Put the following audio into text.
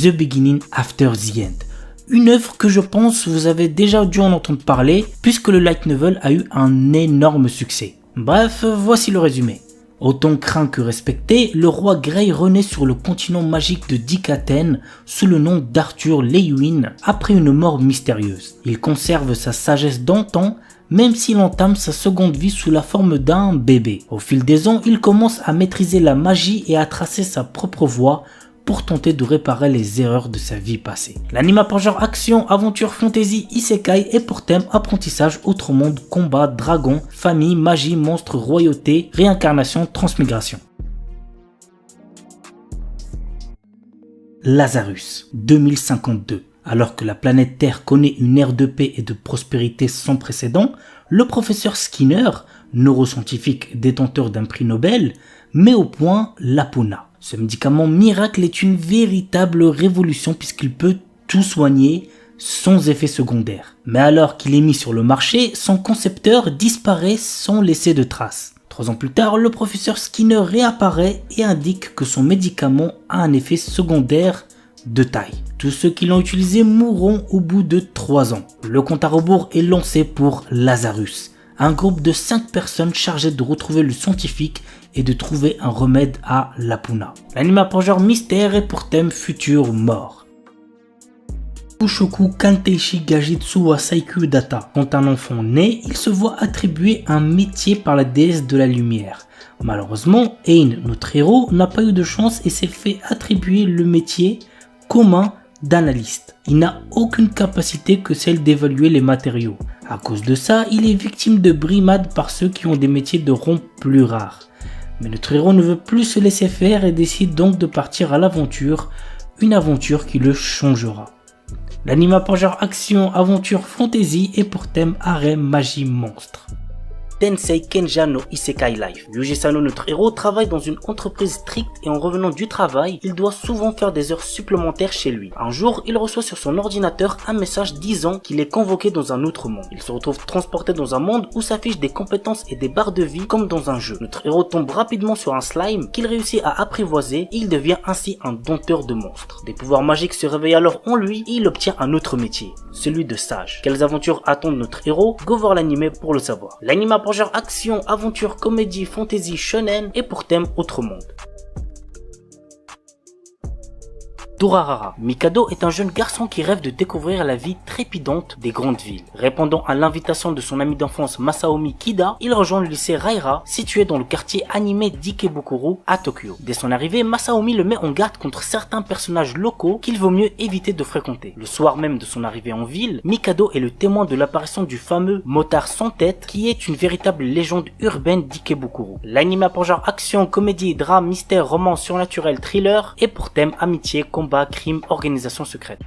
The Beginning After the End. Une œuvre que je pense vous avez déjà dû en entendre parler puisque le light novel a eu un énorme succès. Bref, voici le résumé. Autant craint que respecté, le roi Grey renaît sur le continent magique de Dikaten sous le nom d'Arthur Lewin après une mort mystérieuse. Il conserve sa sagesse d'antan même s'il entame sa seconde vie sous la forme d'un bébé. Au fil des ans, il commence à maîtriser la magie et à tracer sa propre voie pour tenter de réparer les erreurs de sa vie passée. L'anime a pour genre action, aventure, fantasy, isekai et pour thème apprentissage, autre monde, combat, dragon, famille, magie, monstre, royauté, réincarnation, transmigration. Lazarus, 2052. Alors que la planète Terre connaît une ère de paix et de prospérité sans précédent, le professeur Skinner, neuroscientifique détenteur d'un prix Nobel, met au point l'Apuna. Ce médicament miracle est une véritable révolution puisqu'il peut tout soigner sans effet secondaire. Mais alors qu'il est mis sur le marché, son concepteur disparaît sans laisser de traces. 3 ans plus tard, le professeur Skinner réapparaît et indique que son médicament a un effet secondaire de taille. Tous ceux qui l'ont utilisé mourront au bout de 3 ans. Le compte à rebours est lancé pour Lazarus, un groupe de 5 personnes chargées de retrouver le scientifique et de trouver un remède à l'Apuna. L'anime a pour genre mystère et pour thème futur mort. Bushoku Kanteishi Gajitsu wa Saikyu Data. Quand un enfant naît, il se voit attribuer un métier par la déesse de la lumière. Malheureusement, Ein, notre héros, n'a pas eu de chance et s'est fait attribuer le métier commun d'analyste. Il n'a aucune capacité que celle d'évaluer les matériaux. À cause de ça, il est victime de brimades par ceux qui ont des métiers de rond plus rares. Mais notre héros ne veut plus se laisser faire et décide donc de partir à l'aventure, une aventure qui le changera. L'anime a pour genre action, aventure, fantasy et pour thème harem, magie, monstre. Tensei Kenja no Isekai Life. Yuji Sano, notre héros, travaille dans une entreprise stricte et en revenant du travail, il doit souvent faire des heures supplémentaires chez lui. Un jour, il reçoit sur son ordinateur un message disant qu'il est convoqué dans un autre monde. Il se retrouve transporté dans un monde où s'affichent des compétences et des barres de vie comme dans un jeu. Notre héros tombe rapidement sur un slime qu'il réussit à apprivoiser et il devient ainsi un dompteur de monstres. Des pouvoirs magiques se réveillent alors en lui et il obtient un autre métier, celui de sage. Quelles aventures attendent notre héros? Go voir l'anime pour le savoir. L'anime a pour genre action, aventure, comédie, fantasy, shonen et pour thème autre monde. Durarara. Mikado est un jeune garçon qui rêve de découvrir la vie trépidante des grandes villes. Répondant à l'invitation de son ami d'enfance Masaomi Kida, il rejoint le lycée Raira, situé dans le quartier animé d'Ikebukuro à Tokyo. Dès son arrivée, Masaomi le met en garde contre certains personnages locaux qu'il vaut mieux éviter de fréquenter. Le soir même de son arrivée en ville, Mikado est le témoin de l'apparition du fameux motard sans tête qui est une véritable légende urbaine d'Ikebukuro. L'anime a pour genre action, comédie, drame, mystère, romance, surnaturel, thriller et pour thème amitié, combat, crime, organisation secrète.